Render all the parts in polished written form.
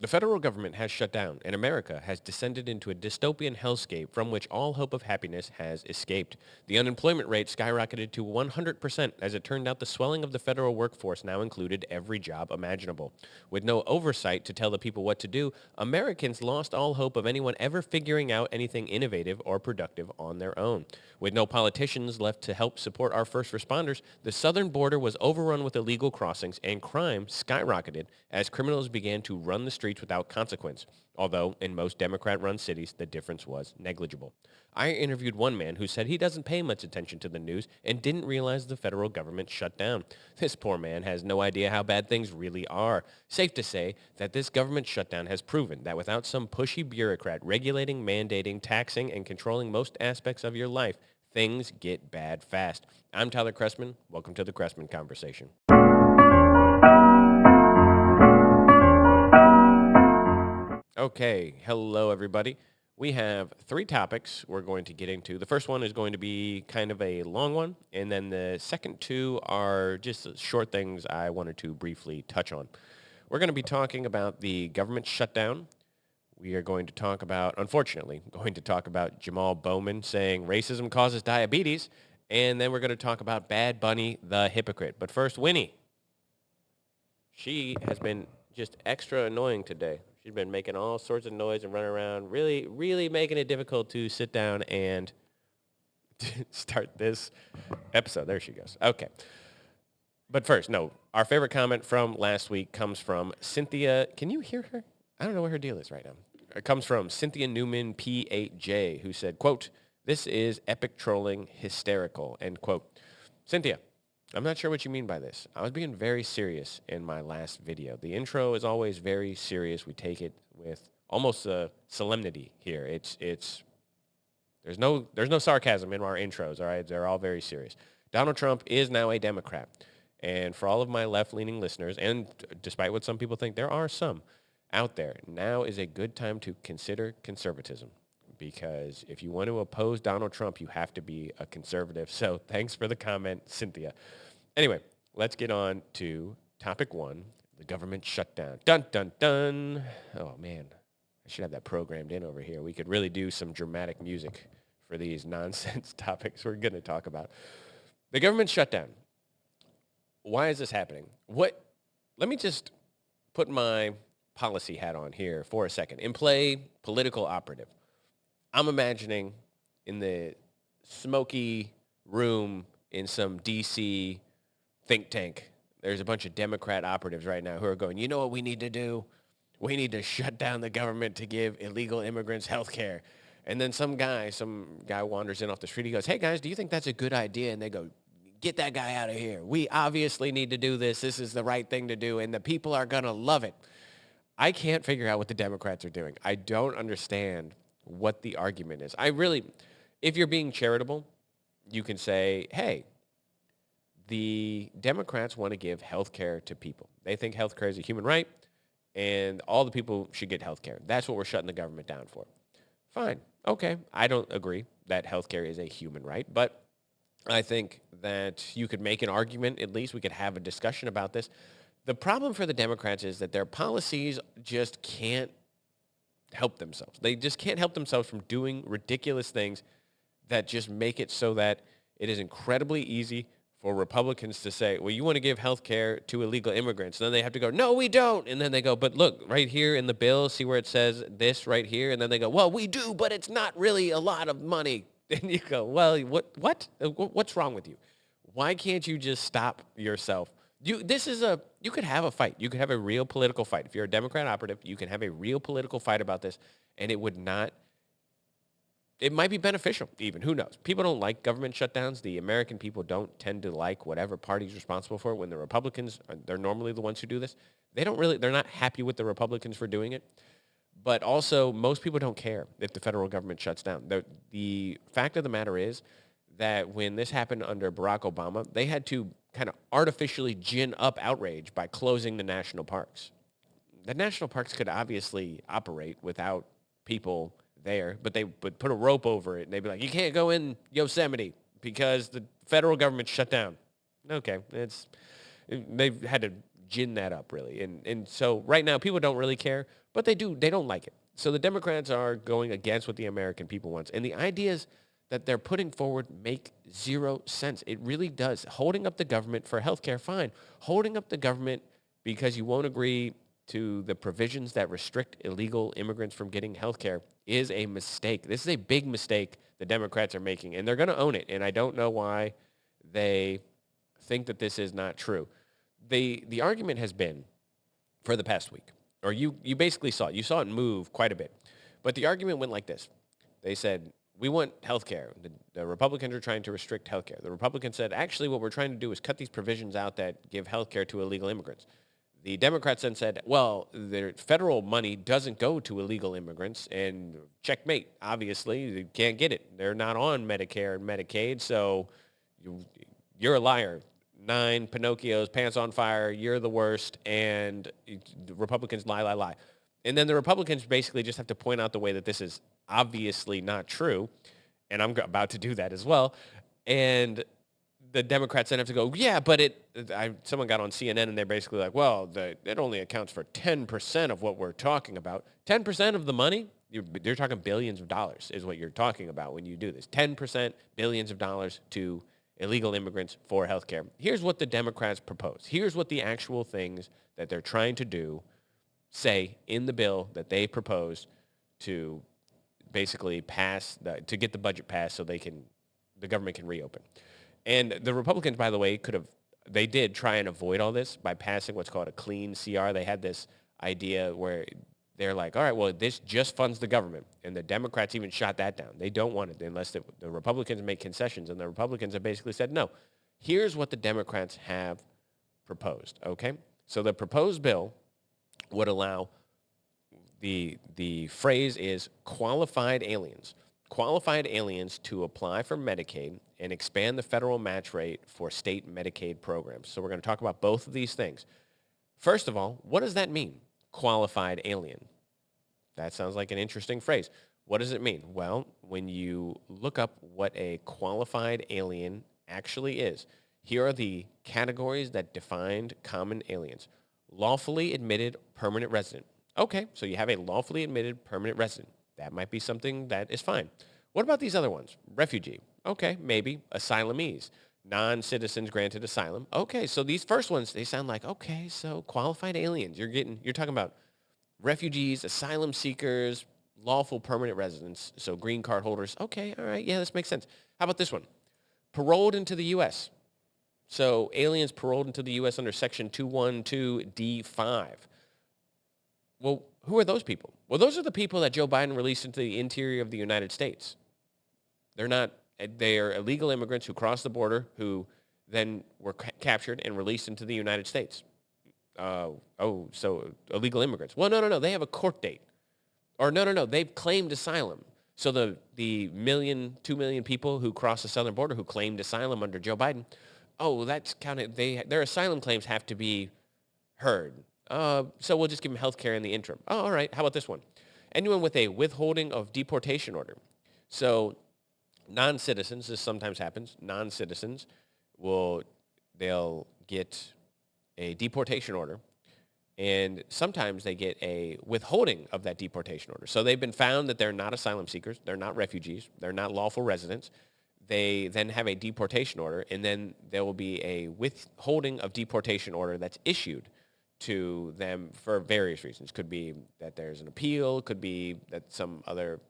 The federal government has shut down, and America has descended into a dystopian hellscape from which all hope of happiness has escaped. The unemployment rate skyrocketed to 100% as it turned out the swelling of the federal workforce now included every job imaginable. With no oversight to tell the people what to do, Americans lost all hope of anyone ever figuring out anything innovative or productive on their own. With no politicians left to help support our first responders, the southern border was overrun with illegal crossings and crime skyrocketed as criminals began to run the streets without consequence, although in most Democrat-run cities, the difference was negligible. I interviewed one man who said he doesn't pay much attention to the news and didn't realize the federal government shut down. This poor man has no idea how bad things really are. Safe to say that this government shutdown has proven that without some pushy bureaucrat regulating, mandating, taxing, and controlling most aspects of your life, things get bad fast. I'm Tyler Chrestman. Welcome to the Chrestman Conversation. Okay, hello everybody. We have three topics we're going to get into. The first one is going to be kind of a long one, and then the second two are just short things I wanted to briefly touch on. We're going to be talking about the government shutdown. We are going to talk about, unfortunately, Jamaal Bowman saying racism causes diabetes, and then we're going to talk about Bad Bunny, the hypocrite. But first, Winnie. She has been just extra annoying today. She's been making all sorts of noise and running around, really, really making it difficult to sit down and start this episode. There she goes. Okay. But first, no, our favorite comment from last week comes from Cynthia. Can you hear her? I don't know what her deal is right now. It comes from Cynthia Newman P8J, who said, quote, "This is epic trolling hysterical," end quote. Cynthia, I'm not sure what you mean by this. I was being very serious in my last video. The intro is always very serious. We take it with almost a solemnity here. There's no sarcasm in our intros, all right? They're all very serious. Donald Trump is now a Democrat. And for all of my left-leaning listeners, and despite what some people think, there are some out there, now is a good time to consider conservatism. Because if you want to oppose Donald Trump, you have to be a conservative. So thanks for the comment, Cynthia. Anyway, let's get on to topic one, the government shutdown. Dun, dun, dun. Oh, man. I should have that programmed in over here. We could really do some dramatic music for these nonsense topics we're going to talk about. The government shutdown. Why is this happening? Let me just put my policy hat on here for a second and play political operative. I'm imagining in the smoky room in some D.C. think tank, there's a bunch of Democrat operatives right now who are going, you know what we need to do? We need to shut down the government to give illegal immigrants health care. And then some guy wanders in off the street. He goes, hey, guys, do you think that's a good idea? And they go, get that guy out of here. We obviously need to do this. This is the right thing to do, and the people are going to love it. I can't figure out what the Democrats are doing. I don't understand what the argument is. If you're being charitable, you can say, hey, the Democrats want to give health care to people. They think health care is a human right, and all the people should get health care. That's what we're shutting the government down for. Fine. Okay. I don't agree that health care is a human right, but I think that you could make an argument, at least we could have a discussion about this. The problem for the Democrats is that their policies just can't help themselves. They just can't help themselves from doing ridiculous things that just make it so that it is incredibly easy for Republicans to say, well, you want to give health care to illegal immigrants. And then they have to go, no, we don't. And then they go, but look, right here in the bill, see where it says this right here? And then they go, well, we do, but it's not really a lot of money. And you go, well, what? What's wrong with you? Why can't you just stop yourself? You could have a fight. You could have a real political fight. If you're a Democrat operative, you can have a real political fight about this, and it might be beneficial even. Who knows? People don't like government shutdowns. The American people don't tend to like whatever party's responsible for it. When the Republicans, they're normally the ones who do this. They're not happy with the Republicans for doing it. But also, most people don't care if the federal government shuts down. The fact of the matter is that when this happened under Barack Obama, they had to kind of artificially gin up outrage by closing the national parks. The national parks could obviously operate without people there, but they would put a rope over it, and they'd be like, you can't go in Yosemite because the federal government shut down. Okay, they've had to gin that up, really. And so right now, people don't really care. But they don't like it. So the Democrats are going against what the American people wants. And the ideas that they're putting forward make zero sense. It really does. Holding up the government for healthcare, fine. Holding up the government because you won't agree to the provisions that restrict illegal immigrants from getting healthcare is a mistake. This is a big mistake the Democrats are making, and they're going to own it. And I don't know why they think that this is not true. The argument has been for the past week, or you basically saw it. You saw it move quite a bit. But the argument went like this. They said, we want health care. The Republicans are trying to restrict health care. The Republicans said, actually, what we're trying to do is cut these provisions out that give health care to illegal immigrants. The Democrats then said, well, the federal money doesn't go to illegal immigrants, and checkmate. Obviously, you can't get it. They're not on Medicare and Medicaid, so you're a liar. 9 Pinocchios, pants on fire, you're the worst, and the Republicans lie. And then the Republicans basically just have to point out the way that this is obviously not true, and I'm about to do that as well. And the Democrats then have to go, yeah, but someone got on CNN, and they're basically like, well, it only accounts for 10% of what we're talking about. 10% of the money? You're talking billions of dollars is what you're talking about when you do this. 10%, billions of dollars to illegal immigrants for health care. Here's what the Democrats propose. Here's what the actual things that they're trying to do say in the bill that they proposed to basically to get the budget passed so the government can reopen. And the Republicans, by the way, they did try and avoid all this by passing what's called a clean CR. They had this idea where they're like, all right, well, this just funds the government. And the Democrats even shot that down. They don't want it unless the Republicans make concessions. And the Republicans have basically said, no, here's what the Democrats have proposed, okay? So the proposed bill would allow, the phrase is qualified aliens to apply for Medicaid and expand the federal match rate for state Medicaid programs. So we're going to talk about both of these things. First of all, what does that mean? Qualified alien. That sounds like an interesting phrase. What does it mean? Well, when you look up what a qualified alien actually is, here are the categories that defined common aliens. Lawfully admitted permanent resident. Okay, so you have a lawfully admitted permanent resident. That might be something that is fine. What about these other ones? Refugee. Okay, maybe. Asylees. Non-citizens granted asylum. Okay, so these first ones, they sound like, okay, so qualified aliens. You're talking about refugees, asylum seekers, lawful permanent residents, so green card holders. Okay, all right, yeah, this makes sense. How about this one? Paroled into the U.S. So aliens paroled into the U.S. under Section 212D5. Well, who are those people? Well, those are the people that Joe Biden released into the interior of the United States. They are illegal immigrants who crossed the border who then were captured and released into the United States. So illegal immigrants. Well, no. They have a court date. Or no. They've claimed asylum. So the 2 million people who crossed the southern border who claimed asylum under Joe Biden, that's counted. Their asylum claims have to be heard. So we'll just give them health care in the interim. Oh, all right. How about this one? Anyone with a withholding of deportation order. So non-citizens, this sometimes happens, non-citizens they'll get a deportation order, and sometimes they get a withholding of that deportation order. So they've been found that they're not asylum seekers, they're not refugees, they're not lawful residents. They then have a deportation order, and then there will be a withholding of deportation order that's issued to them for various reasons. Could be that there's an appeal, could be that some other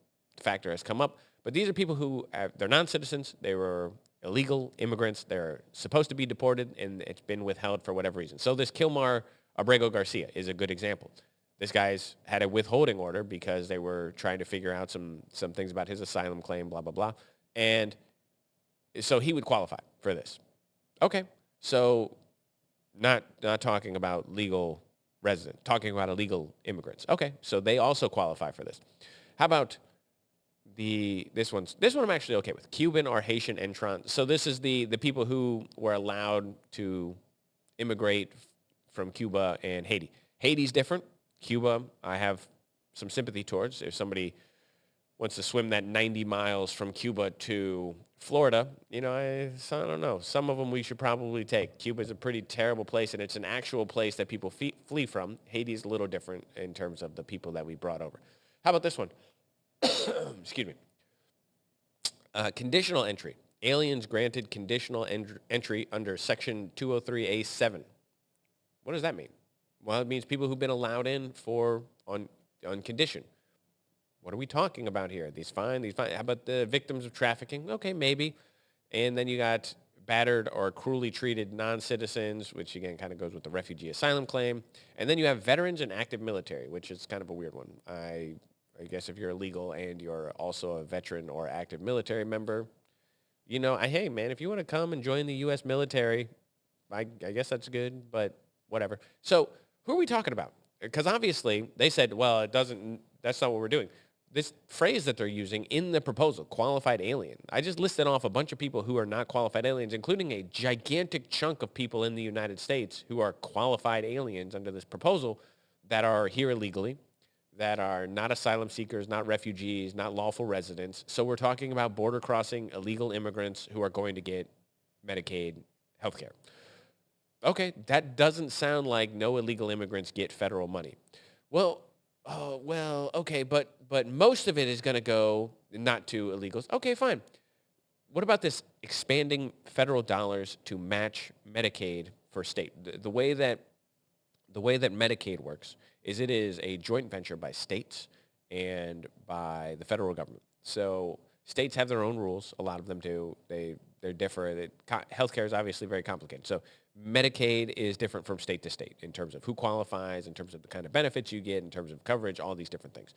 factor has come up. But these are people who they're non-citizens, they were illegal immigrants, they're supposed to be deported, and it's been withheld for whatever reason. So this Kilmar Abrego Garcia is a good example. This guy's had a withholding order because they were trying to figure out some things about his asylum claim, blah, blah, blah. And so he would qualify for this. Okay, so not talking about legal residents, talking about illegal immigrants. Okay, so they also qualify for this. How about this one I'm actually okay with. Cuban or Haitian entrant. So this is the people who were allowed to immigrate from Cuba and Haiti. Haiti's different. Cuba, I have some sympathy towards. If somebody wants to swim that 90 miles from Cuba to Florida, so I don't know. Some of them we should probably take. Cuba's a pretty terrible place, and it's an actual place that people flee from. Haiti's a little different in terms of the people that we brought over. How about this one? Excuse me. Conditional entry. Aliens granted conditional entry under Section 203A7. What does that mean? Well, it means people who've been allowed in on condition. What are we talking about here? These fine. How about the victims of trafficking? Okay, maybe. And then you got battered or cruelly treated non-citizens, which again kind of goes with the refugee asylum claim. And then you have veterans and active military, which is kind of a weird one. I guess if you're illegal and you're also a veteran or active military member, hey, man, if you want to come and join the U.S. military, I guess that's good, but whatever. So who are we talking about? Because obviously they said, well, that's not what we're doing. This phrase that they're using in the proposal, qualified alien. I just listed off a bunch of people who are not qualified aliens, including a gigantic chunk of people in the United States who are qualified aliens under this proposal that are here illegally, that are not asylum seekers, not refugees, not lawful residents. So we're talking about border crossing illegal immigrants who are going to get Medicaid healthcare. Okay, that doesn't sound like no illegal immigrants get federal money. Okay, but most of it is going to go not to illegals. Okay, fine. What about this expanding federal dollars to match Medicaid for state? The way that Medicaid works is it is a joint venture by states and by the federal government. So states have their own rules. A lot of them do. They're different. Healthcare is obviously very complicated. So Medicaid is different from state to state in terms of who qualifies, in terms of the kind of benefits you get, in terms of coverage, all these different things.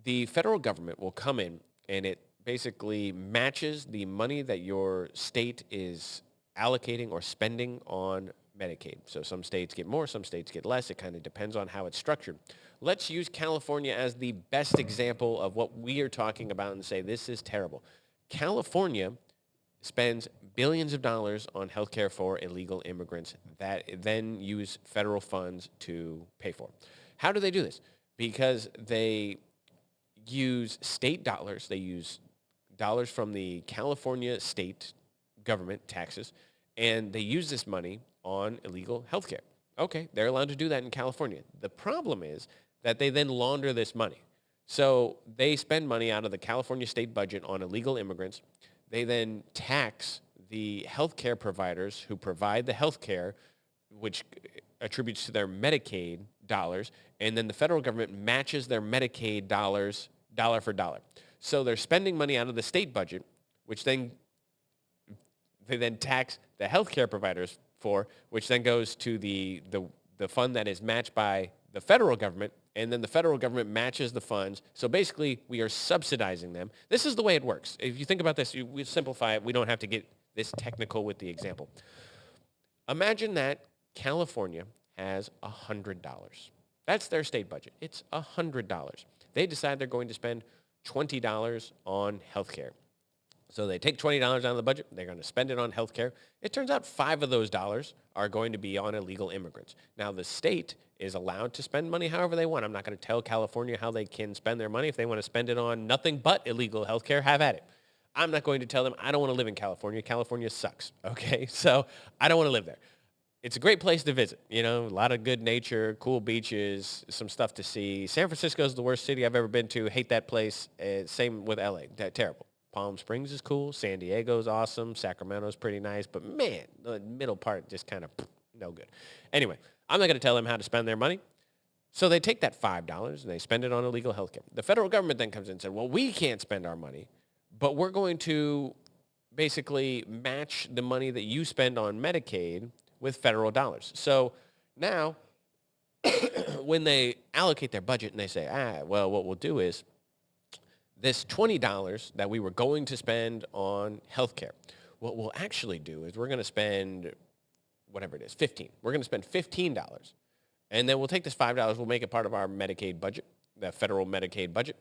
The federal government will come in and it basically matches the money that your state is allocating or spending on Medicaid. So some states get more, some states get less. It kind of depends on how it's structured. Let's use California as the best example of what we are talking about and say this is terrible. California spends billions of dollars on healthcare for illegal immigrants that then use federal funds to pay for. How do they do this? Because they use state dollars. They use dollars from the California state government taxes, and they use this money on illegal healthcare. Okay, they're allowed to do that in California. The problem is that they then launder this money. So they spend money out of the California state budget on illegal immigrants. They then tax the healthcare providers who provide the healthcare, which attributes to their Medicaid dollars, and then the federal government matches their Medicaid dollars dollar for dollar. So they're spending money out of the state budget, which then they then tax the healthcare providers for, which then goes to the fund that is matched by the federal government, and then the federal government matches the funds. So basically, we are subsidizing them. This is the way it works. If you think about this, we simplify it. We don't have to get this technical with the example. Imagine that California has $100. That's their state budget. It's $100. They decide they're going to spend $20 on healthcare. So they take $20 out of the budget. They're going to spend it on healthcare. It turns out $5 of those dollars are going to be on illegal immigrants. Now, the state is allowed to spend money however they want. I'm not going to tell California how they can spend their money. If they want to spend it on nothing but illegal healthcare, have at it. I'm not going to tell them I don't want to live in California. California sucks, okay? So I don't want to live there. It's a great place to visit, a lot of good nature, cool beaches, some stuff to see. San Francisco is the worst city I've ever been to. Hate that place. Same with LA. Terrible. Palm Springs is cool. San Diego's awesome. Sacramento's pretty nice. But, man, the middle part just kind of no good. Anyway, I'm not going to tell them how to spend their money. So they take that $5 and they spend it on illegal healthcare. The federal government then comes in and says, well, we can't spend our money, but we're going to basically match the money that you spend on Medicaid with federal dollars. So now when they allocate their budget and they say, what we'll do is this $20 that we were going to spend on healthcare, what we'll actually do is we're going to spend whatever it is, $15. We're going to spend $15. And then we'll take this $5, we'll make it part of our Medicaid budget, the federal Medicaid budget.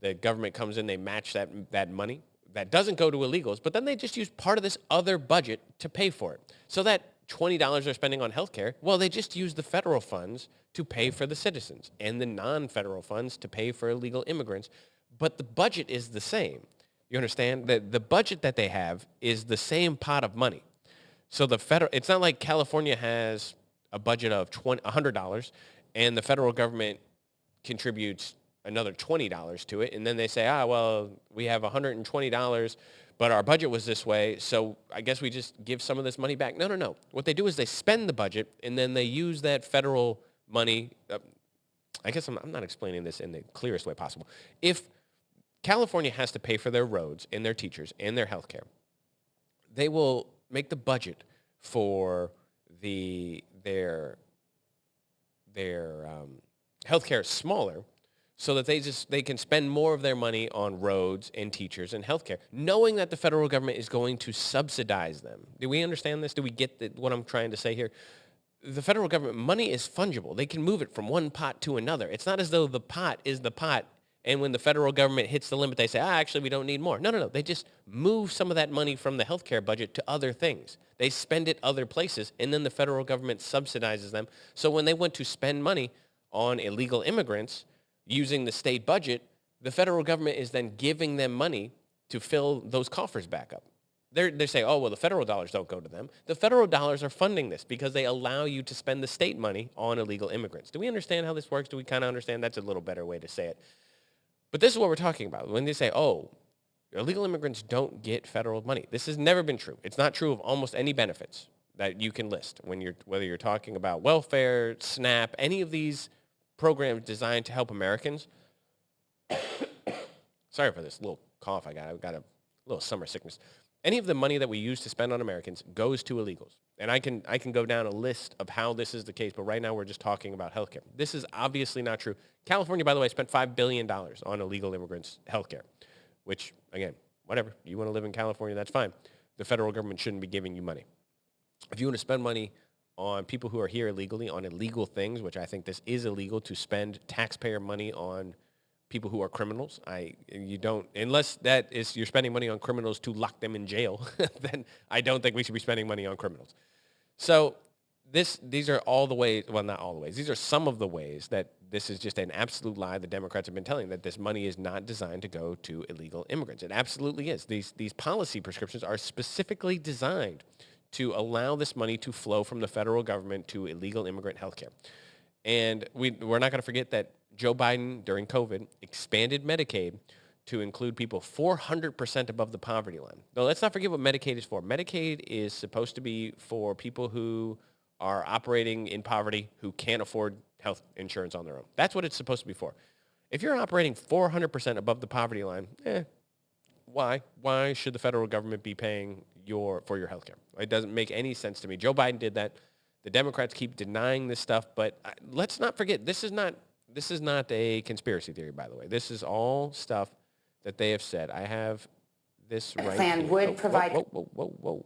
The government comes in, they match that money. That doesn't go to illegals, but then they just use part of this other budget to pay for it. So that $20 they're spending on healthcare, well, they just use the federal funds to pay for the citizens and the non-federal funds to pay for illegal immigrants. But the budget is the same. You understand? The budget that they have is the same pot of money. So it's not like California has a budget of $100 and the federal government contributes another $20 to it. And then they say, well, we have $120, but our budget was this way. So I guess we just give some of this money back. No. What they do is they spend the budget and then they use that federal money. I guess I'm not explaining this in the clearest way possible. If California has to pay for their roads and their teachers and their health care, they will make the budget for their healthcare smaller so that they can spend more of their money on roads and teachers and healthcare, knowing that the federal government is going to subsidize them. Do we understand this? Do we get what I'm trying to say here? The federal government, money is fungible. They can move it from one pot to another. It's not as though the pot is the pot, and when the federal government hits the limit, they say, actually, we don't need more. No. They just move some of that money from the healthcare budget to other things. They spend it other places, and then the federal government subsidizes them. So when they want to spend money on illegal immigrants using the state budget, the federal government is then giving them money to fill those coffers back up. They say, the federal dollars don't go to them. The federal dollars are funding this because they allow you to spend the state money on illegal immigrants. Do we understand how this works? Do we kind of understand? That's a little better way to say it. But this is what we're talking about. When they say, illegal immigrants don't get federal money. This has never been true. It's not true of almost any benefits that you can list whether you're talking about welfare, SNAP, any of these programs designed to help Americans. Sorry for this little cough I got. I've got a little summer sickness. Any of the money that we use to spend on Americans goes to illegals. And I can go down a list of how this is the case, but right now we're just talking about healthcare. This is obviously not true. California, by the way, spent $5 billion on illegal immigrants' healthcare, which, again, whatever. You want to live in California, that's fine. The federal government shouldn't be giving you money. If you want to spend money on people who are here illegally, on illegal things, which I think this is illegal to spend taxpayer money on people who are criminals. Unless that is you're spending money on criminals to lock them in jail, then I don't think we should be spending money on criminals. So these are all the ways, well, not all the ways. These are some of the ways that this is just an absolute lie the Democrats have been telling, that this money is not designed to go to illegal immigrants. It absolutely is. These policy prescriptions are specifically designed to allow this money to flow from the federal government to illegal immigrant health care. And we're not going to forget that Joe Biden, during COVID, expanded Medicaid to include people 400% above the poverty line. Now, let's not forget what Medicaid is for. Medicaid is supposed to be for people who are operating in poverty, who can't afford health insurance on their own. That's what it's supposed to be for. If you're operating 400% above the poverty line, why? Why should the federal government be paying for your health care? It doesn't make any sense to me. Joe Biden did that. The Democrats keep denying this stuff, but let's not forget, this is not a conspiracy theory, by the way. This is all stuff that they have said. I have this right plan here. Would provide... Whoa.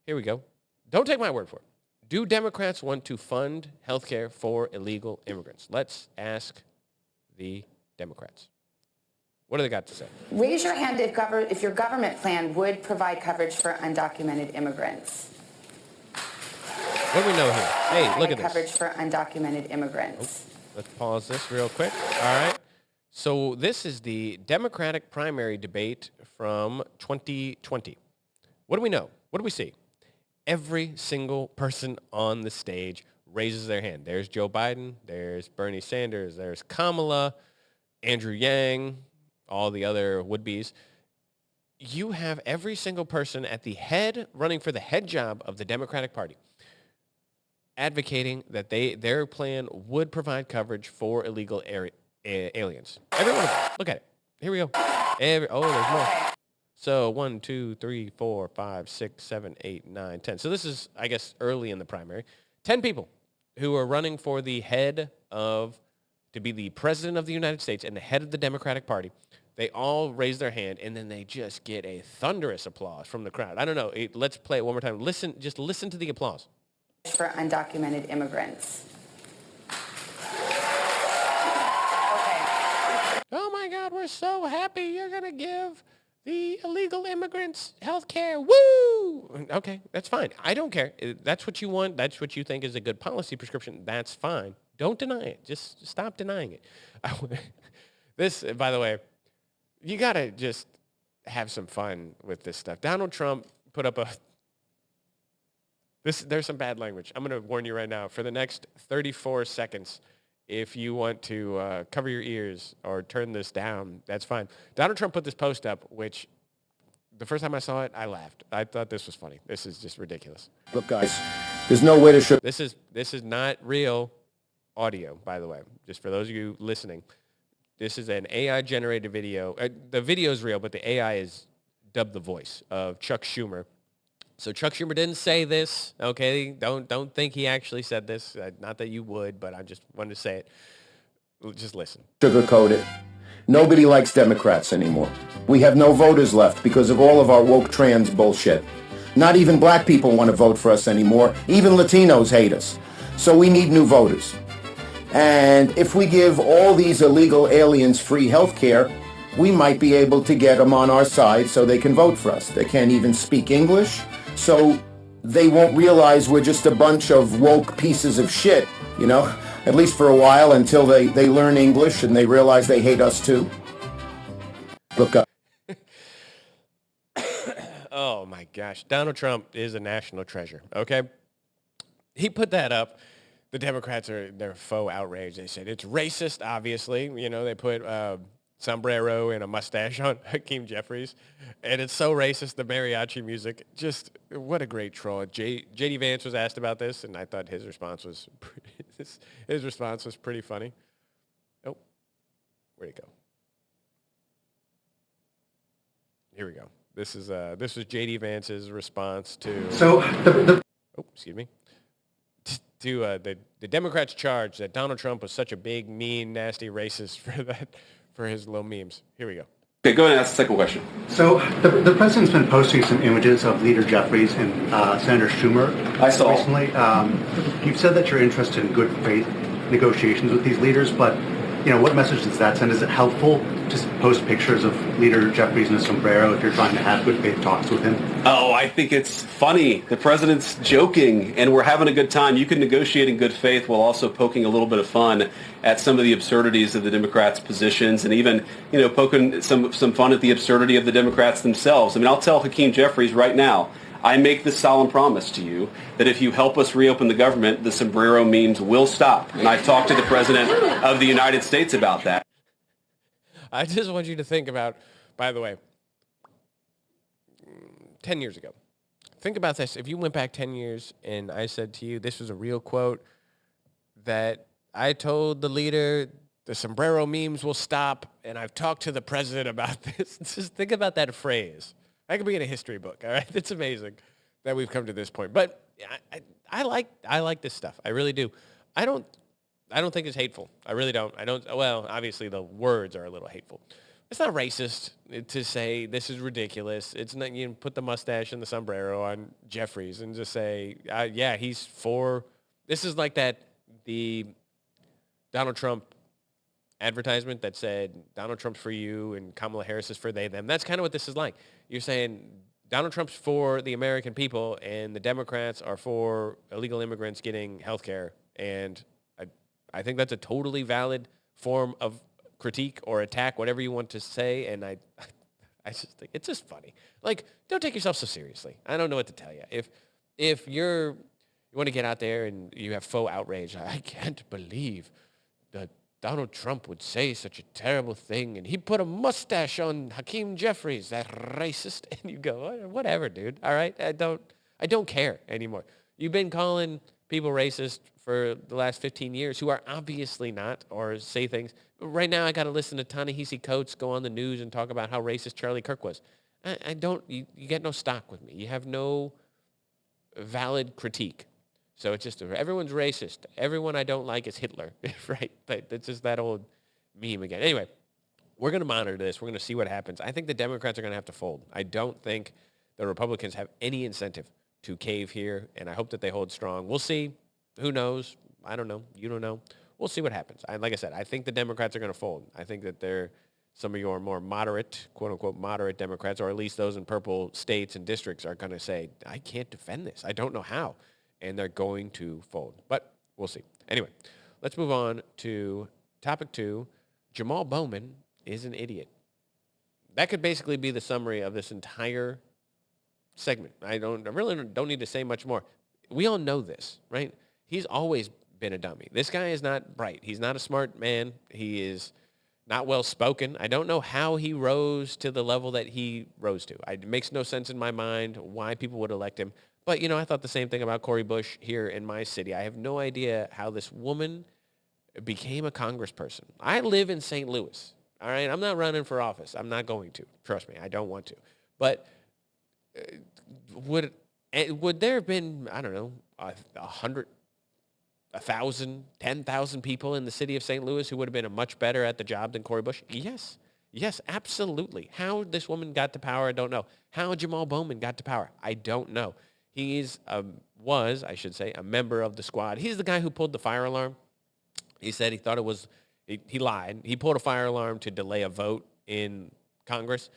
Here we go. Don't take my word for it. Do Democrats want to fund health care for illegal immigrants? Let's ask the Democrats. What do they got to say? Raise your hand if your government plan would provide coverage for undocumented immigrants. What do we know here? Hey, look at this. Coverage for undocumented immigrants. Let's pause this real quick. All right. So this is the Democratic primary debate from 2020. What do we know? What do we see? Every single person on the stage raises their hand. There's Joe Biden. There's Bernie Sanders. There's Kamala, Andrew Yang, all the other would-bes. You have every single person at the head, running for the head job of the Democratic Party, advocating that their plan would provide coverage for illegal aliens. Every one of them. Look at it. Here we go. There's more. So 1, 2, 3, 4, 5, 6, 7, 8, 9, 10. So this is, I guess, early in the primary. 10 people who are running for to be the president of the United States and the head of the Democratic Party. They all raise their hand, and then they just get a thunderous applause from the crowd. I don't know. Let's play it one more time. Just listen to the applause. For undocumented immigrants. Oh my God, we're so happy you're going to give the illegal immigrants health care. Woo! Okay, that's fine. I don't care. That's what you want. That's what you think is a good policy prescription. That's fine. Don't deny it. Just stop denying it. This, by the way, you got to just have some fun with this stuff. Donald Trump put up there's some bad language. I'm going to warn you right now. For the next 34 seconds, if you want to cover your ears or turn this down, that's fine. Donald Trump put this post up, which the first time I saw it, I laughed. I thought this was funny. This is just ridiculous. Look, guys, there's no way to show. This is not real audio, by the way. Just for those of you listening, this is an AI-generated video. The video is real, but the AI is dubbed the voice of Chuck Schumer. So Chuck Schumer didn't say this, okay? Don't think he actually said this. Not that you would, but I just wanted to say it. Just listen. Sugarcoat it. Nobody likes Democrats anymore. We have no voters left because of all of our woke trans bullshit. Not even black people want to vote for us anymore. Even Latinos hate us. So we need new voters. And if we give all these illegal aliens free health care, we might be able to get them on our side so they can vote for us. They can't even speak English, so they won't realize we're just a bunch of woke pieces of shit, you know? At least for a while, until they learn English and they realize they hate us too. Look up. Oh my gosh. Donald Trump is a national treasure, okay? He put that up. The Democrats they're faux outrage. They said it's racist, obviously. You know, they put sombrero and a mustache on Hakeem Jeffries. And it's so racist, the mariachi music. Just what a great troll. J.D. Vance was asked about this, and I thought his response was pretty funny. Oh, where'd it go? Here we go. This was J.D. Vance's response to... So Oh, excuse me. To the Democrats' charge that Donald Trump was such a big, mean, nasty racist for his little memes. Here we go. Okay, go ahead and ask the second question. So the president's been posting some images of Leader Jeffries and Senator Schumer. I saw. Recently. You've said that you're interested in good faith negotiations with these leaders, but what message does that send? Is it helpful to post pictures of Leader Jeffries in a sombrero if you're trying to have good faith talks with him? Oh, I think it's funny. The president's joking, and we're having a good time. You can negotiate in good faith while also poking a little bit of fun at some of the absurdities of the Democrats' positions, and even poking some fun at the absurdity of the Democrats themselves. I mean, I'll tell Hakeem Jeffries right now, I make this solemn promise to you that if you help us reopen the government, the sombrero memes will stop. And I've talked to the President of the United States about that. I just want you to think about, by the way, 10 years ago. Think about this. If you went back 10 years and I said to you, this was a real quote, that I told the leader the sombrero memes will stop, and I've talked to the president about this. Just think about that phrase. That could be in a history book, all right? It's amazing that we've come to this point. But I like this stuff. I really do. I don't think it's hateful. I really don't. Well, obviously the words are a little hateful. It's not racist to say this is ridiculous. It's not, put the mustache and the sombrero on Jeffries and just say, yeah, he's for, this is like the Donald Trump advertisement that said Donald Trump's for you and Kamala Harris is for they, them. That's kind of what this is like. You're saying Donald Trump's for the American people and the Democrats are for illegal immigrants getting health care. And I think that's a totally valid form of critique or attack, whatever you want to say. And I just think it's just funny. Like, don't take yourself so seriously. I don't know what to tell you. If you want to get out there and you have faux outrage, I can't believe that Donald Trump would say such a terrible thing, and he put a mustache on Hakeem Jeffries, that racist. And you go, whatever, dude. All right, I don't care anymore. You've been calling people racist for the last 15 years who are obviously not, or say things. Right now, I got to listen to Ta-Nehisi Coates go on the news and talk about how racist Charlie Kirk was. You get no stock with me. You have no valid critique. So it's just, everyone's racist. Everyone I don't like is Hitler, right? It's just that old meme again. Anyway, we're going to monitor this. We're going to see what happens. I think the Democrats are going to have to fold. I don't think the Republicans have any incentive to cave here, and I hope that they hold strong. We'll see. Who knows? I don't know. You don't know. We'll see what happens. Like I said, I think the Democrats are going to fold. I think that they're some of your more moderate, quote-unquote moderate Democrats, or at least those in purple states and districts, are going to say, I can't defend this. I don't know how. And they're going to fold. But we'll see. Anyway, let's move on to topic 2. Jamaal Bowman is an idiot. that could basically be the summary of this entire segment. I really don't need to say much more. We all know this, right? He's always been a dummy. This guy is not bright. He's not a smart man. He is not well spoken. I don't know how he rose to the level that he rose to. It makes no sense in my mind why people would elect him. But, I thought the same thing about Cori Bush here in my city. I have no idea how this woman became a congressperson. I live in St. Louis. All right, I'm not running for office. I'm not going to. Trust me, I don't want to. But would there have been, I don't know, 100, 1,000, 10,000 people in the city of St. Louis who would have been much better at the job than Cori Bush? Yes. Yes, absolutely. How this woman got to power, I don't know. How Jamaal Bowman got to power, I don't know. He's was, I should say, a member of the squad. He's the guy who pulled the fire alarm. He said he thought it was, he lied. He pulled a fire alarm to delay a vote in Congress,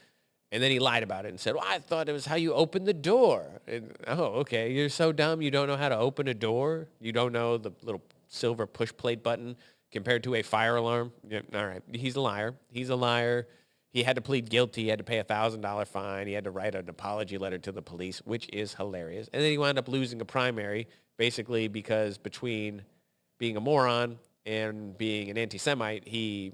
and then he lied about it and said, well, I thought it was how you open the door. And, oh, okay, you're so dumb you don't know how to open a door? You don't know the little silver push plate button compared to a fire alarm? Yeah, all right, he's a liar. He's a liar. He had to plead guilty. He had to pay a $1,000 fine. He had to write an apology letter to the police, which is hilarious. And then he wound up losing a primary, basically because between being a moron and being an anti-Semite, he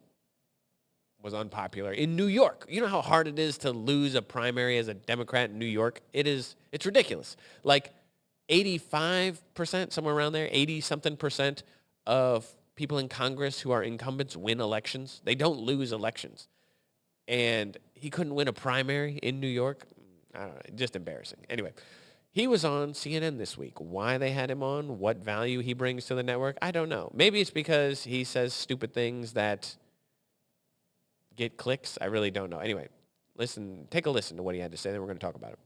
was unpopular in New York. You know how hard it is to lose a primary as a Democrat in New York? It's ridiculous. Like 85%, somewhere around there, 80-something% of people in Congress who are incumbents win elections. They don't lose elections. And he couldn't win a primary in New York. I don't know, just embarrassing. Anyway, he was on CNN this week. Why they had him on, what value he brings to the network, I don't know. Maybe it's because he says stupid things that get clicks. I really don't know. Anyway, take a listen to what he had to say, then we're going to talk about it.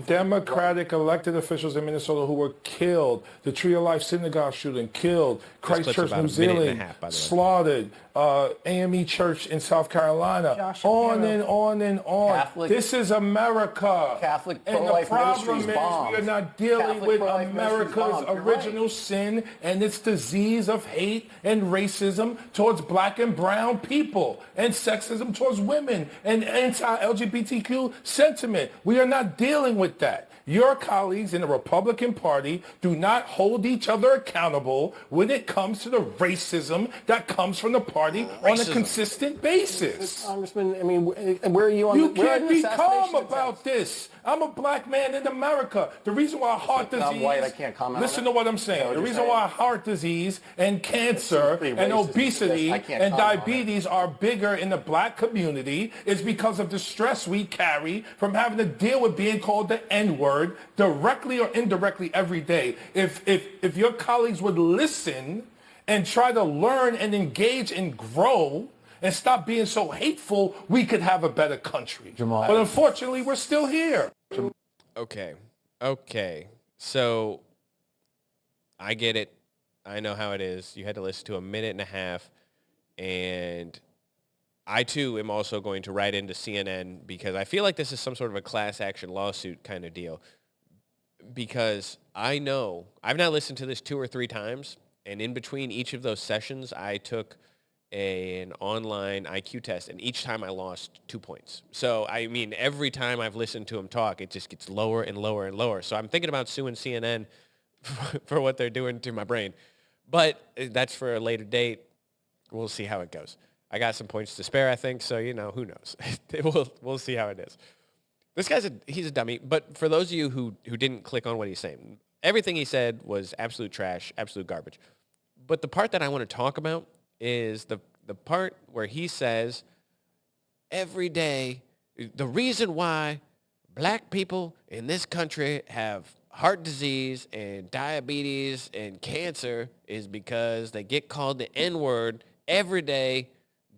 Democratic elected officials in Minnesota who were killed. The Tree of Life synagogue shooting, killed. Christchurch, New Zealand, slaughtered. AME Church in South Carolina. On and on and on. Catholic, this is America. Catholic and pro-life the problem ministries is bombed. we are not dealing Catholic with America's original sin and its disease of hate and racism towards black and brown people and sexism towards women and anti-LGBTQ sentiment. We are not dealing with that. Your colleagues in the Republican Party do not hold each other accountable when it comes to the racism that comes from the party on a consistent basis. Congressman, I mean, where are you on You the can't be calm assassination about this. I'm a black man in America. The reason why heart disease... I'm white, I can't comment Listen on to it. what I'm saying. The reason why heart disease and cancer and obesity and diabetes are bigger in the black community is because of the stress we carry from having to deal with being called the N-word directly or indirectly every day. If your colleagues would listen and try to learn and engage and grow and stop being so hateful, we could have a better country. Jamaal. But unfortunately, we're still here. Okay. So I get it. I know how it is. You had to listen to a minute and a half. And I, too, am also going to write into CNN because I feel like this is some sort of a class action lawsuit kind of deal. Because I know, I've now listened to this 2 or 3 times. And in between each of those sessions, I took an online IQ test, and each time I lost 2 points. So, I mean, every time I've listened to him talk, it just gets lower and lower and lower. So I'm thinking about suing CNN for what they're doing to my brain. But that's for a later date. We'll see how it goes. I got some points to spare, I think, so, who knows? We'll see how it is. This guy's he's a dummy, but for those of you who didn't click on what he's saying, everything he said was absolute trash, absolute garbage. But the part that I want to talk about is the part where he says every day the reason why black people in this country have heart disease and diabetes and cancer is because they get called the N-word every day,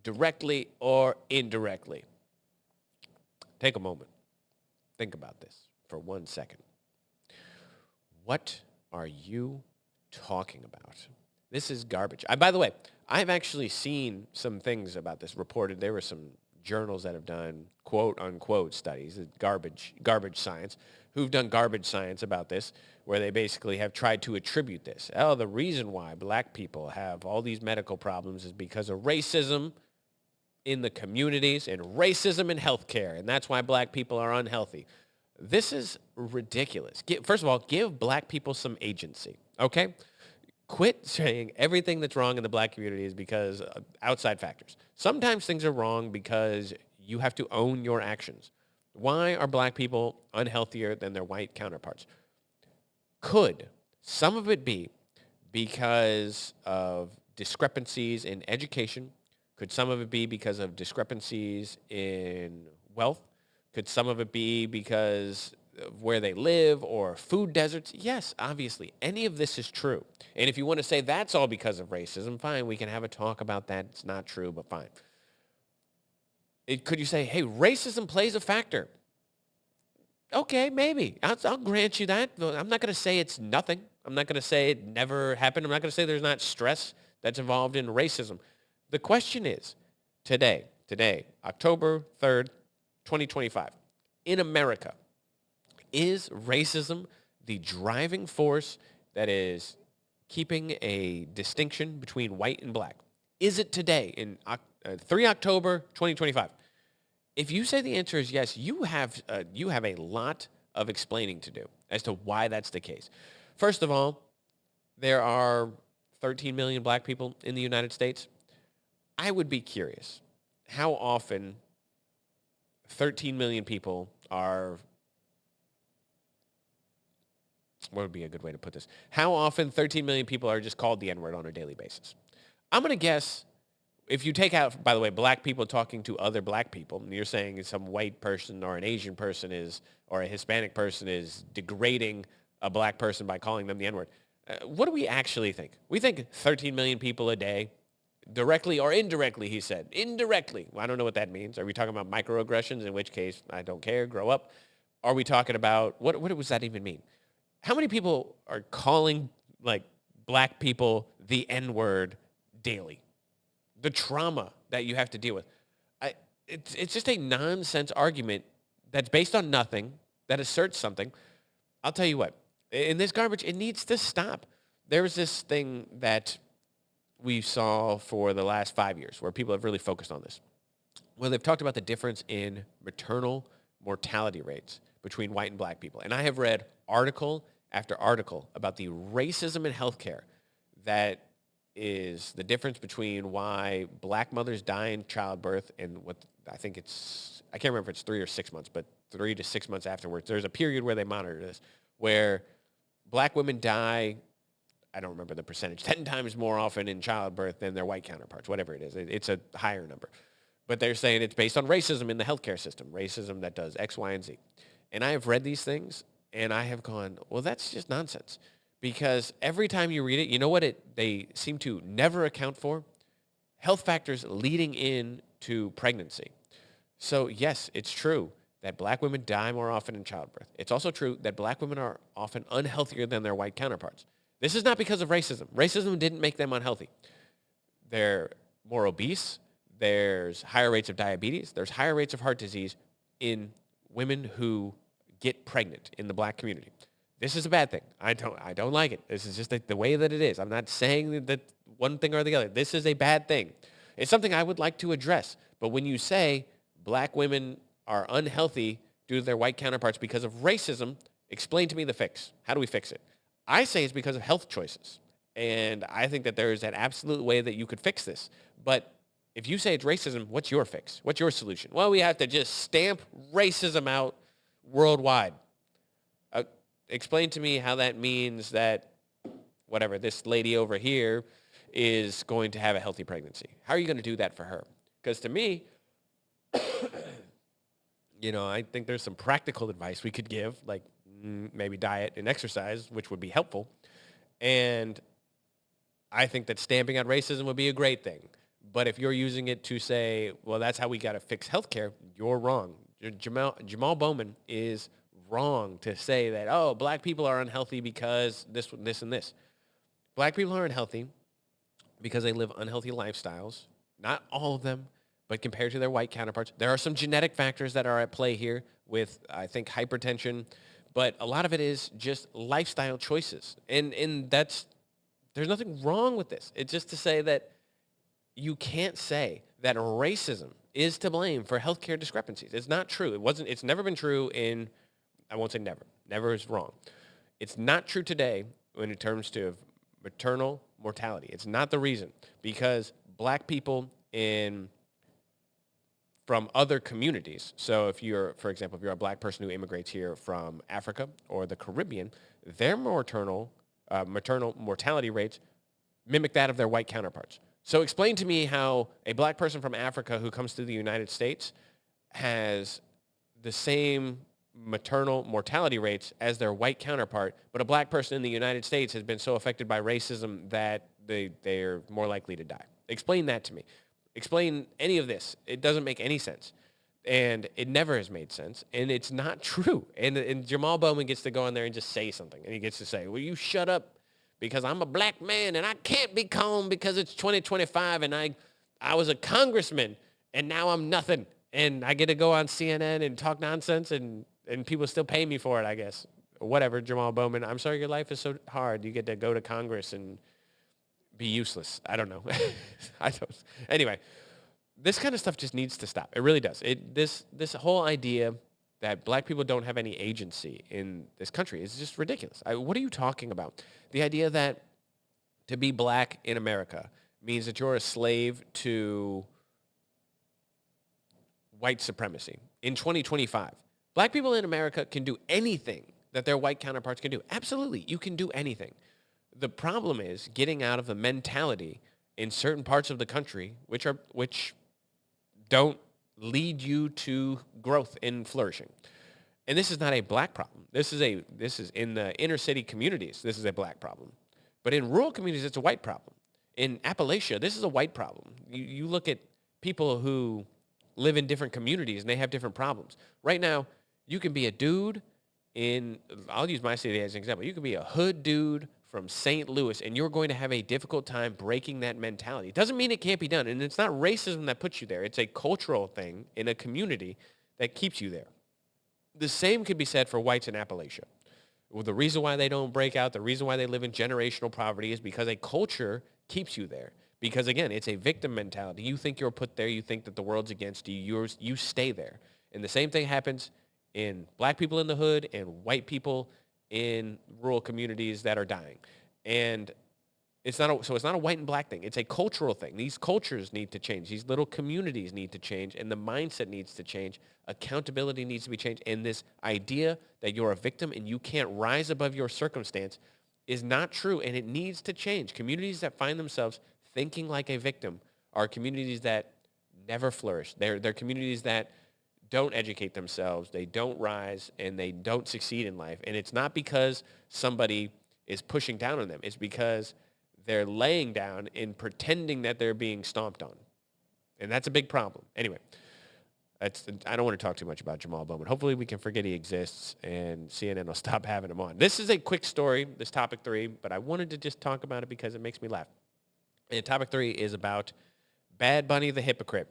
directly or indirectly. Take a moment. Think about this for 1 second. What are you talking about? This is garbage. By the way, I've actually seen some things about this reported. There were some journals that have done quote-unquote studies, garbage science, who've done garbage science about this, where they basically have tried to attribute this. Oh, the reason why black people have all these medical problems is because of racism in the communities and racism in healthcare, and that's why black people are unhealthy. This is ridiculous. First of all, give black people some agency, okay? Quit saying everything that's wrong in the black community is because of outside factors. Sometimes things are wrong because you have to own your actions. Why are black people unhealthier than their white counterparts? Could some of it be because of discrepancies in education? Could some of it be because of discrepancies in wealth? Could some of it be because of where they live or food deserts? Yes, obviously. Any of this is true. And if you want to say that's all because of racism, fine, we can have a talk about that. It's not true, but fine. Could you say, hey, racism plays a factor? Okay, maybe. I'll grant you that. I'm not going to say it's nothing. I'm not going to say it never happened. I'm not going to say there's not stress that's involved in racism. The question is, today, October 3rd, 2025, in America, is racism the driving force that is keeping a distinction between white and black? Is it today, in 3 October 2025? If you say the answer is yes, you have a lot of explaining to do as to why that's the case. First of all, there are 13 million black people in the United States. I would be curious how often 13 million people are, what would be a good way to put this? How often 13 million people are just called the N-word on a daily basis? I'm going to guess, if you take out, by the way, black people talking to other black people, and you're saying some white person or an Asian person or a Hispanic person is degrading a black person by calling them the N-word. What do we actually think? We think 13 million people a day, directly or indirectly, he said. Indirectly. Well, I don't know what that means. Are we talking about microaggressions, in which case, I don't care, grow up? Are we talking about, what does that even mean? How many people are calling, like, black people the N-word daily? The trauma that you have to deal with. It's just a nonsense argument that's based on nothing, that asserts something. I'll tell you what, in this garbage, it needs to stop. There was this thing that we saw for the last 5 years where people have really focused on this. Well, they've talked about the difference in maternal mortality rates between white and black people. And I have read article after article about the racism in healthcare that is the difference between why black mothers die in childbirth and what I think it's, I can't remember if it's 3 or 6 months, but 3 to 6 months afterwards. There's a period where they monitor this, where black women die, I don't remember the percentage, 10 times more often in childbirth than their white counterparts, whatever it is. It's a higher number. But they're saying it's based on racism in the healthcare system, racism that does X, Y, and Z. And I have read these things, and I have gone, well, that's just nonsense. Because every time you read it, you know what they seem to never account for? Health factors leading into pregnancy. So yes, it's true that black women die more often in childbirth. It's also true that black women are often unhealthier than their white counterparts. This is not because of racism. Racism didn't make them unhealthy. They're more obese. There's higher rates of diabetes. There's higher rates of heart disease in women who get pregnant in the black community. This is a bad thing. I don't like it. This is just the way that it is. I'm not saying that one thing or the other. This is a bad thing. It's something I would like to address. But when you say black women are unhealthy due to their white counterparts because of racism, explain to me the fix. How do we fix it? I say it's because of health choices. And I think that there is an absolute way that you could fix this. But if you say it's racism, what's your fix? What's your solution? Well, we have to just stamp racism out worldwide. Explain to me how that means that, whatever, this lady over here is going to have a healthy pregnancy. How are you going to do that for her? Because to me, I think there's some practical advice we could give, like maybe diet and exercise, which would be helpful. And I think that stamping out racism would be a great thing. But if you're using it to say, well, that's how we got to fix healthcare, you're wrong. Jamaal Bowman is wrong to say that, oh, black people are unhealthy because this, and this. Black people are unhealthy because they live unhealthy lifestyles. Not all of them, but compared to their white counterparts. There are some genetic factors that are at play here with, I think, hypertension, but a lot of it is just lifestyle choices. And there's nothing wrong with this. It's just to say that you can't say that racism is to blame for healthcare discrepancies. It's not true. It's never been true in, I won't say never. Never is wrong. It's not true today when it terms to maternal mortality. It's not the reason, because black people from other communities. So if you're, for example, if you're a black person who immigrates here from Africa or the Caribbean, their maternal mortality rates mimic that of their white counterparts. So explain to me how a black person from Africa who comes to the United States has the same maternal mortality rates as their white counterpart, but a black person in the United States has been so affected by racism that they're more likely to die. Explain that to me. Explain any of this. It doesn't make any sense. And it never has made sense. And it's not true. And Jamaal Bowman gets to go in there and just say something. And he gets to say, well, you shut up because I'm a black man and I can't be calm because it's 2025 and I was a congressman and now I'm nothing. And I get to go on CNN and talk nonsense and people still pay me for it, I guess. Whatever, Jamaal Bowman. I'm sorry your life is so hard. You get to go to Congress and be useless. I don't know. Anyway, this kind of stuff just needs to stop. It really does. This whole idea that black people don't have any agency in this country is just ridiculous. What are you talking about? The idea that to be black in America means that you're a slave to white supremacy. In 2025, black people in America can do anything that their white counterparts can do. Absolutely, you can do anything. The problem is getting out of the mentality in certain parts of the country which don't lead you to growth and flourishing. And this is not a black problem. This is in the inner city communities, this is a black problem. But in rural communities, it's a white problem. In Appalachia, this is a white problem. You look at people who live in different communities and they have different problems. Right now, you can be a dude I'll use my city as an example. You could be a hood dude from St. Louis, and you're going to have a difficult time breaking that mentality. It doesn't mean it can't be done, and it's not racism that puts you there. It's a cultural thing in a community that keeps you there. The same could be said for whites in Appalachia. Well, the reason why they don't break out, the reason why they live in generational poverty is because a culture keeps you there. Because, again, it's a victim mentality. You think you're put there. You think that the world's against you. You stay there. And the same thing happens in black people in the hood and white people in rural communities that are dying. And it's not a white and black thing. It's a cultural thing. These cultures need to change. These little communities need to change, and the mindset needs to change. Accountability needs to be changed. And this idea that you're a victim and you can't rise above your circumstance is not true, and it needs to change. Communities that find themselves thinking like a victim are communities that never flourish. They're communities that don't educate themselves, they don't rise, and they don't succeed in life. And it's not because somebody is pushing down on them. It's because they're laying down and pretending that they're being stomped on. And that's a big problem. Anyway, I don't want to talk too much about Jamaal Bowman. Hopefully we can forget he exists and CNN will stop having him on. This is a quick story, this topic 3, but I wanted to just talk about it because it makes me laugh. And topic 3 is about Bad Bunny the Hypocrite.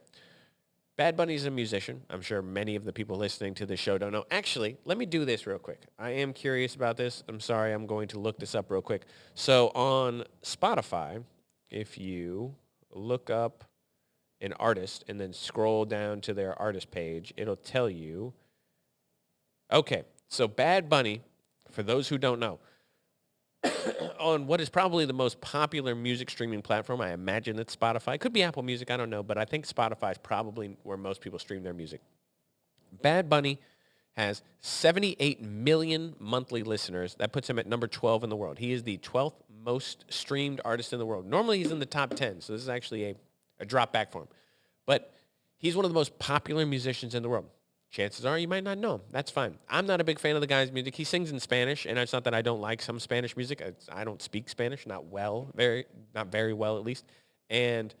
Bad Bunny is a musician. I'm sure many of the people listening to this show don't know. Actually, let me do this real quick. I am curious about this. I'm sorry. I'm going to look this up real quick. So on Spotify, if you look up an artist and then scroll down to their artist page, it'll tell you. Okay, so Bad Bunny, for those who don't know, on what is probably the most popular music streaming platform, I imagine it's Spotify. It could be Apple Music, I don't know, but I think Spotify is probably where most people stream their music. Bad Bunny has 78 million monthly listeners. That puts him at number 12 in the world. He is the 12th most streamed artist in the world. Normally he's in the top 10, so this is actually a drop back for him. But he's one of the most popular musicians in the world. Chances are you might not know him. That's fine. I'm not a big fan of the guy's music. He sings in Spanish, and it's not that I don't like some Spanish music. I don't speak Spanish, not very well at least, and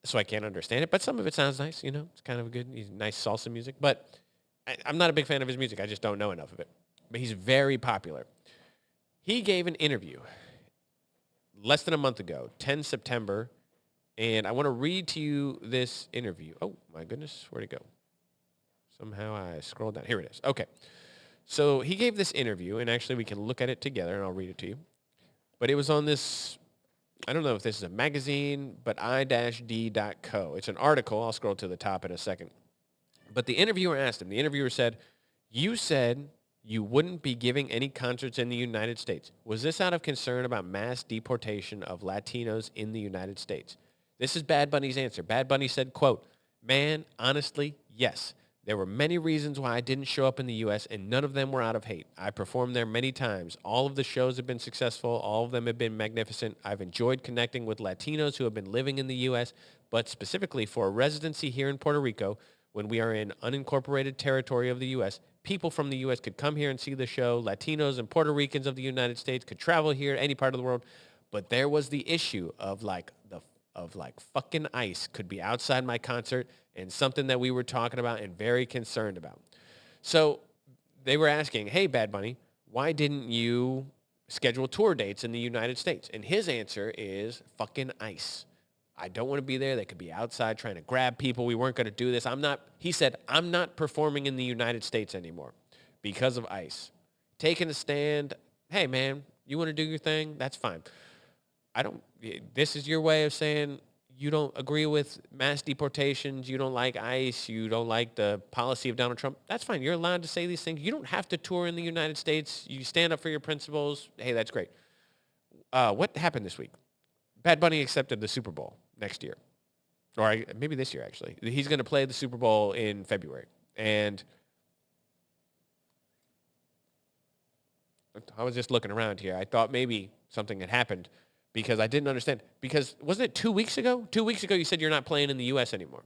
so I can't understand it. But some of it sounds nice, you know. It's kind of good, nice salsa music. But I'm not a big fan of his music. I just don't know enough of it. But he's very popular. He gave an interview less than a month ago, 10 September, and I want to read to you this interview. Oh, my goodness, where'd it go? Somehow I scrolled down. Here it is. Okay. So he gave this interview, and actually we can look at it together, and I'll read it to you. But it was on this I don't know if this is a magazine, but i-d.co. It's an article. I'll scroll to the top in a second. But the interviewer asked him, the interviewer said, you said you wouldn't be giving any concerts in the United States. Was this out of concern about mass deportation of Latinos in the United States? This is Bad Bunny's answer. Bad Bunny said, quote, man, honestly, yes. There were many reasons why I didn't show up in the U.S., and none of them were out of hate. I performed there many times. All of the shows have been successful. All of them have been magnificent. I've enjoyed connecting with Latinos who have been living in the U.S., but specifically for a residency here in Puerto Rico, when we are in unincorporated territory of the U.S., people from the U.S. could come here and see the show. Latinos and Puerto Ricans of the United States could travel here, any part of the world. But there was the issue of fucking ICE could be outside my concert, and something that we were talking about and very concerned about. So they were asking, hey, Bad Bunny, why didn't you schedule tour dates in the United States? And his answer is fucking ICE. I don't want to be there. They could be outside trying to grab people. We weren't going to do this. He said, I'm not performing in the United States anymore because of ICE. Taking a stand, hey, man, you want to do your thing? That's fine. This is your way of saying you don't agree with mass deportations, you don't like ICE, you don't like the policy of Donald Trump. That's fine. You're allowed to say these things. You don't have to tour in the United States. You stand up for your principles. Hey, that's great. What happened this week? Bad Bunny accepted the Super Bowl next year. Or maybe this year, actually. He's going to play the Super Bowl in February. And I was just looking around here. I thought maybe something had happened because I didn't understand. Because wasn't it 2 weeks ago? 2 weeks ago you said you're not playing in the U.S. anymore.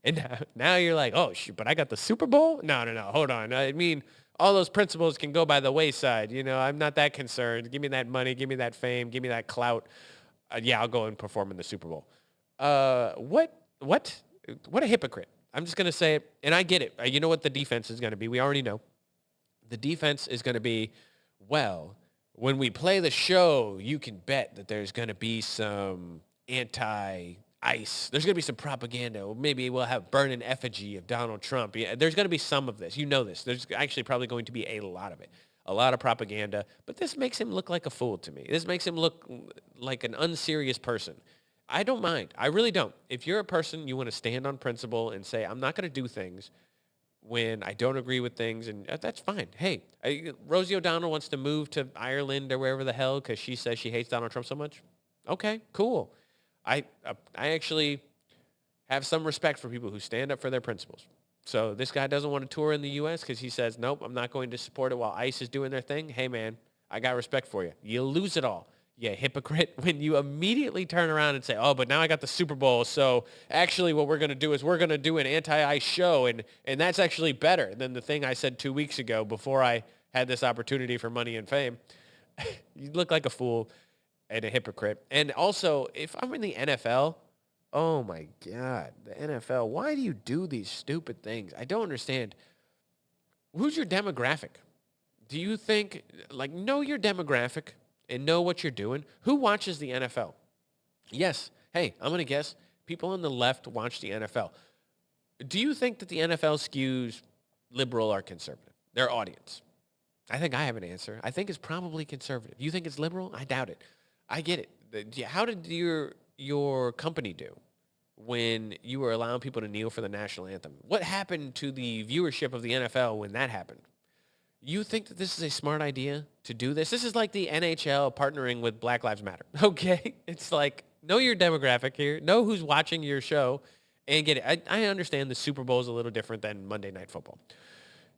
And now you're like, oh, shoot, but I got the Super Bowl? No, hold on. I mean, all those principles can go by the wayside. You know, I'm not that concerned. Give me that money. Give me that fame. Give me that clout. Yeah, I'll go and perform in the Super Bowl. What a hypocrite. I'm just going to say it, and I get it. You know what the defense is going to be? We already know. The defense is going to be, well, when we play the show, you can bet that there's going to be some anti-ICE. There's going to be some propaganda. Maybe we'll have burn an effigy of Donald Trump. Yeah, there's going to be some of this. You know this. There's actually probably going to be a lot of it. A lot of propaganda. But this makes him look like a fool to me. This makes him look like an unserious person. I don't mind. I really don't. If you're a person, you want to stand on principle and say, I'm not going to do things when I don't agree with things, and that's fine. Hey, Rosie O'Donnell wants to move to Ireland or wherever the hell because she says she hates Donald Trump so much. Okay, cool. I actually have some respect for people who stand up for their principles. So this guy doesn't want to tour in the U.S. because he says, nope, I'm not going to support it while ICE is doing their thing. Hey, man, I got respect for you. You lose it all. Yeah, hypocrite, when you immediately turn around and say, oh, but now I got the Super Bowl, so actually what we're going to do is we're going to do an anti-ICE show, and that's actually better than the thing I said 2 weeks ago before I had this opportunity for money and fame. You look like a fool and a hypocrite. And also, if I'm in the NFL, oh my God, the NFL, why do you do these stupid things? I don't understand. Who's your demographic? Do you think, know your demographic and know what you're doing? Who watches the NFL? Yes. Hey, I'm going to guess people on the left watch the NFL. Do you think that the NFL skews liberal or conservative? Their audience. I think I have an answer. I think it's probably conservative. You think it's liberal? I doubt it. I get it. How did your company do when you were allowing people to kneel for the national anthem? What happened to the viewership of the NFL when that happened? You think that this is a smart idea to do this? This is like the NHL partnering with Black Lives Matter, okay? It's like, know your demographic here, know who's watching your show, and get it. I understand the Super Bowl is a little different than Monday Night Football.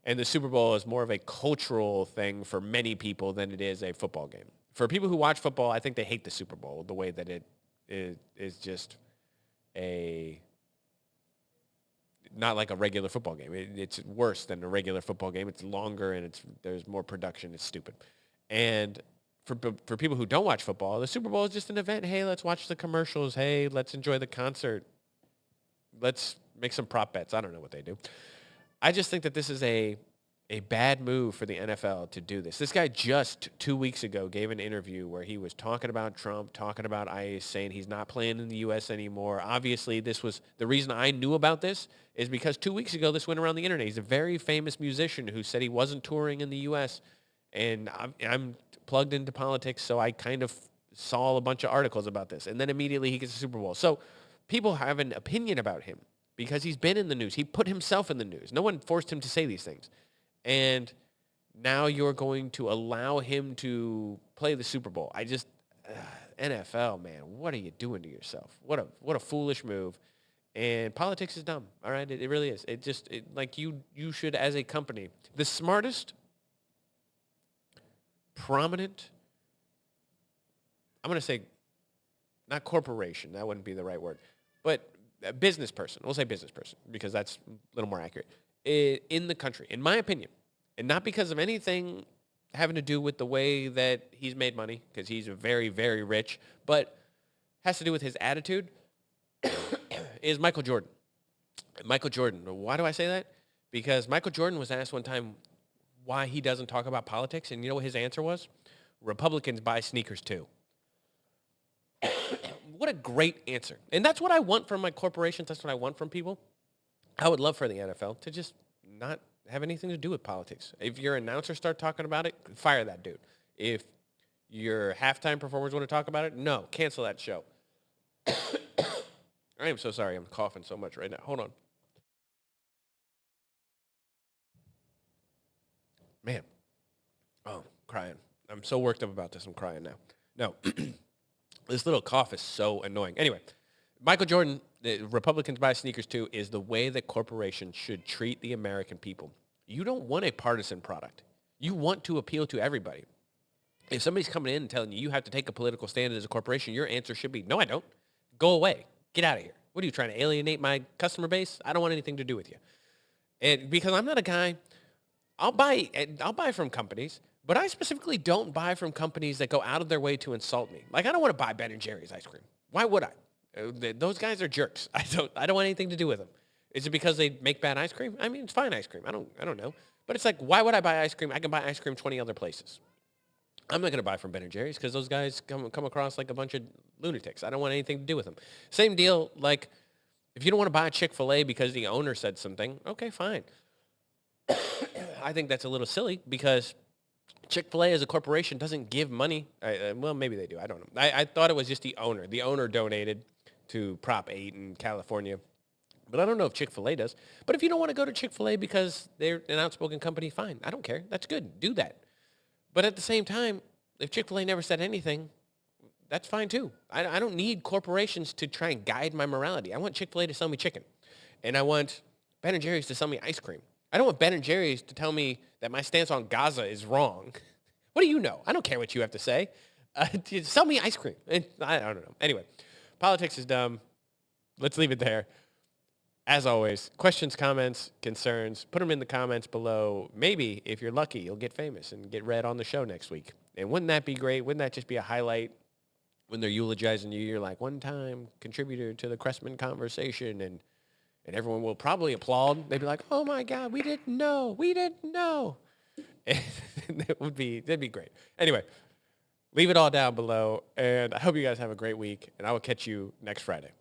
And the Super Bowl is more of a cultural thing for many people than it is a football game. For people who watch football, I think they hate the Super Bowl, the way that it is just not like a regular football game. It's worse than a regular football game. It's longer and there's more production. It's stupid. And for people who don't watch football, the Super Bowl is just an event. Hey, let's watch the commercials. Hey, let's enjoy the concert. Let's make some prop bets. I don't know what they do. I just think that this is a bad move for the NFL to do this. This guy just 2 weeks ago gave an interview where he was talking about Trump, talking about ICE, saying he's not playing in the U.S. anymore. Obviously, this was the reason I knew about this is because 2 weeks ago this went around the internet. He's a very famous musician who said he wasn't touring in the U.S., and I'm plugged into politics, so I kind of saw a bunch of articles about this, and then immediately he gets a Super Bowl. So people have an opinion about him because he's been in the news. He put himself in the news. No one forced him to say these things. And now you're going to allow him to play the Super Bowl. NFL, man, what are you doing to yourself? What a foolish move. And politics is dumb, all right? It really is. You should, as a company, the smartest, prominent, I'm going to say, not corporation, that wouldn't be the right word, but a business person, we'll say business person, because that's a little more accurate, in the country, in my opinion, and not because of anything having to do with the way that he's made money, because he's very, very rich, but has to do with his attitude, is Michael Jordan. Michael Jordan. Why do I say that? Because Michael Jordan was asked one time why he doesn't talk about politics, and you know what his answer was? Republicans buy sneakers too. What a great answer. And that's what I want from my corporations. That's what I want from people. I would love for the NFL to just not have anything to do with politics. If your announcers start talking about it, fire that dude. If your halftime performers want to talk about it, no, cancel that show. I am so sorry. I'm coughing so much right now. Hold on. Man. Oh, I'm crying. I'm so worked up about this. I'm crying now. No. This little cough is so annoying. Anyway, Michael Jordan, the Republicans buy sneakers too, is the way that corporations should treat the American people. You don't want a partisan product. You want to appeal to everybody. If somebody's coming in and telling you you have to take a political stand as a corporation, your answer should be, no, I don't. Go away. Get out of here. What are you, trying to alienate my customer base? I don't want anything to do with you. And because I'm not a guy, I'll buy from companies, but I specifically don't buy from companies that go out of their way to insult me. Like, I don't want to buy Ben & Jerry's ice cream. Why would I? Those guys are jerks. I don't want anything to do with them. Is it because they make bad ice cream? I mean, it's fine ice cream. I don't know. But it's like, why would I buy ice cream? I can buy ice cream 20 other places. I'm not going to buy from Ben & Jerry's because those guys come across like a bunch of lunatics. I don't want anything to do with them. Same deal, like, if you don't want to buy a Chick-fil-A because the owner said something, okay, fine. I think that's a little silly because Chick-fil-A as a corporation doesn't give money. Well, maybe they do. I don't know. I thought it was just the owner. The owner donated to Prop 8 in California. But I don't know if Chick-fil-A does. But if you don't want to go to Chick-fil-A because they're an outspoken company, fine. I don't care. That's good. Do that. But at the same time, if Chick-fil-A never said anything, that's fine too. I don't need corporations to try and guide my morality. I want Chick-fil-A to sell me chicken. And I want Ben & Jerry's to sell me ice cream. I don't want Ben & Jerry's to tell me that my stance on Gaza is wrong. What do you know? I don't care what you have to say. Sell me ice cream. I don't know. Anyway, politics is dumb. Let's leave it there. As always, questions, comments, concerns, put them in the comments below. Maybe, if you're lucky, you'll get famous and get read on the show next week. And wouldn't that be great? Wouldn't that just be a highlight when they're eulogizing you? You're like, one-time contributor to the Chrestman Conversation, and everyone will probably applaud. They'd be like, oh, my God, we didn't know. We didn't know. And that'd be great. Anyway, leave it all down below, and I hope you guys have a great week, and I will catch you next Friday.